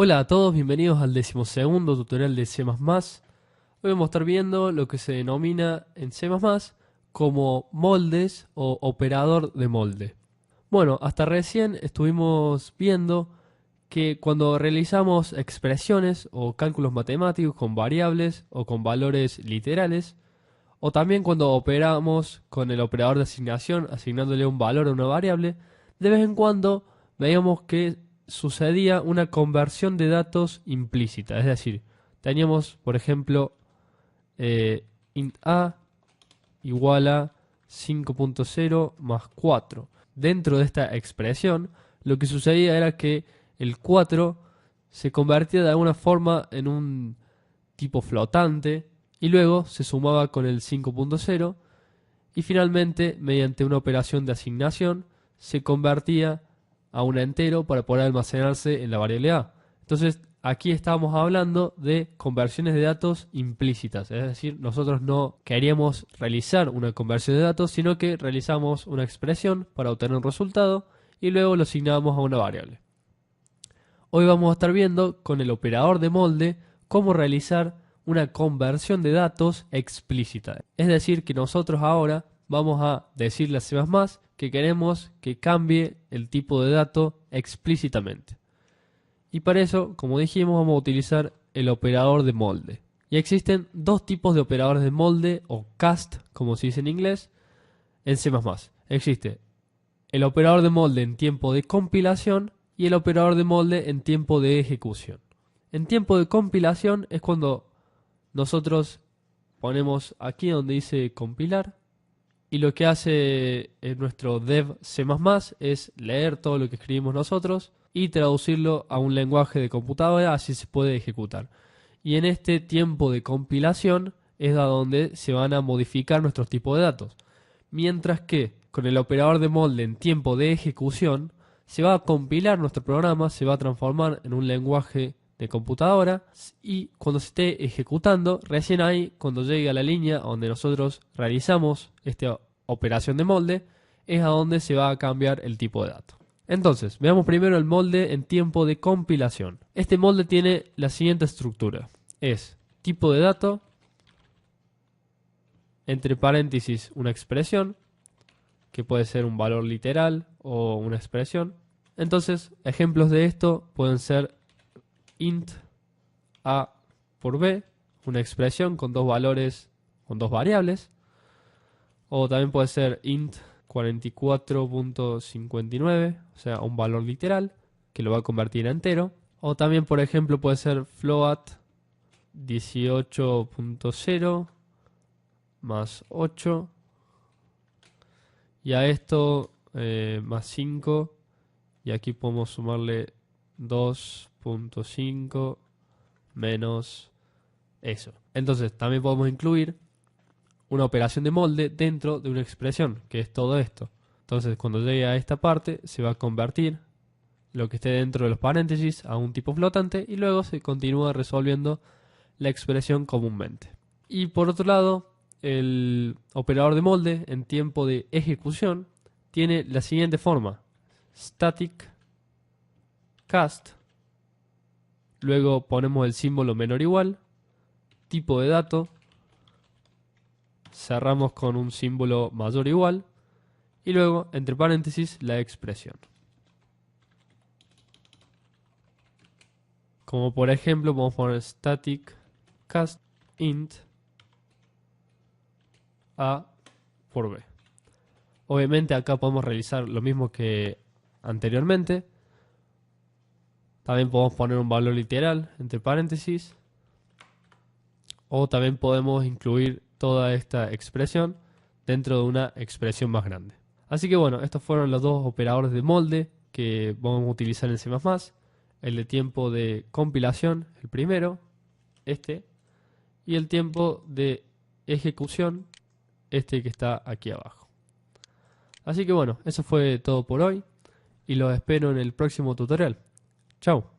Hola a todos, bienvenidos al 12º tutorial de C++. Hoy vamos a estar viendo lo que se denomina en C++ como moldes o operador de molde. Bueno, hasta recién estuvimos viendo que cuando realizamos expresiones o cálculos matemáticos con variables o con valores literales, o también cuando operamos con el operador de asignación, asignándole un valor a una variable, de vez en cuando veíamos que sucedía una conversión de datos implícita. Es decir, teníamos, por ejemplo, int a igual a 5.0 más 4. Dentro de esta expresión, lo que sucedía era que el 4 se convertía de alguna forma en un tipo flotante y luego se sumaba con el 5.0 y finalmente, mediante una operación de asignación, se convertía a un entero para poder almacenarse en la variable a. Entonces, aquí estábamos hablando de conversiones de datos implícitas, es decir, nosotros no queríamos realizar una conversión de datos, sino que realizamos una expresión para obtener un resultado y luego lo asignábamos a una variable. Hoy vamos a estar viendo con el operador de molde cómo realizar una conversión de datos explícita. Es decir, que nosotros ahora vamos a decirle a C++ que queremos que cambie el tipo de dato explícitamente. Y para eso, como dijimos, vamos a utilizar el operador de molde. Y existen dos tipos de operadores de molde, o cast, como se dice en inglés, en C++. Existe el operador de molde en tiempo de compilación y el operador de molde en tiempo de ejecución. En tiempo de compilación es cuando nosotros ponemos aquí donde dice compilar y lo que hace nuestro dev C++ es leer todo lo que escribimos nosotros y traducirlo a un lenguaje de computadora, así se puede ejecutar. Y en este tiempo de compilación es a donde se van a modificar nuestros tipos de datos. Mientras que con el operador de molde en tiempo de ejecución se va a compilar nuestro programa, se va a transformar en un lenguaje de computadora y cuando se esté ejecutando, recién ahí, cuando llegue a la línea donde nosotros realizamos esta operación de molde, es a donde se va a cambiar el tipo de dato. Entonces, veamos primero el molde en tiempo de compilación. Este molde tiene la siguiente estructura. Es tipo de dato, entre paréntesis una expresión, que puede ser un valor literal o una expresión. Entonces, ejemplos de esto pueden ser int a por b, una expresión con dos valores, con dos variables. O también puede ser int 44.59, o sea, un valor literal que lo va a convertir en entero. O también, por ejemplo, puede ser float 18.0 más 8. Y a esto más 5. Y aquí podemos sumarle 2.5 menos eso. Entonces también podemos incluir una operación de molde dentro de una expresión, que es todo esto. Entonces cuando llegue a esta parte se va a convertir lo que esté dentro de los paréntesis a un tipo flotante y luego se continúa resolviendo la expresión comúnmente. Y por otro lado, el operador de molde en tiempo de ejecución tiene la siguiente forma: static cast, luego ponemos el símbolo menor igual, tipo de dato, cerramos con un símbolo mayor igual y luego entre paréntesis la expresión. Como por ejemplo podemos poner static cast int a por b. Obviamente acá podemos realizar lo mismo que anteriormente. También podemos poner un valor literal entre paréntesis. O también podemos incluir toda esta expresión dentro de una expresión más grande. Así que bueno, estos fueron los dos operadores de molde que vamos a utilizar en C++. El de tiempo de compilación, el primero, este. Y el tiempo de ejecución, este que está aquí abajo. Así que bueno, eso fue todo por hoy y los espero en el próximo tutorial. Chao.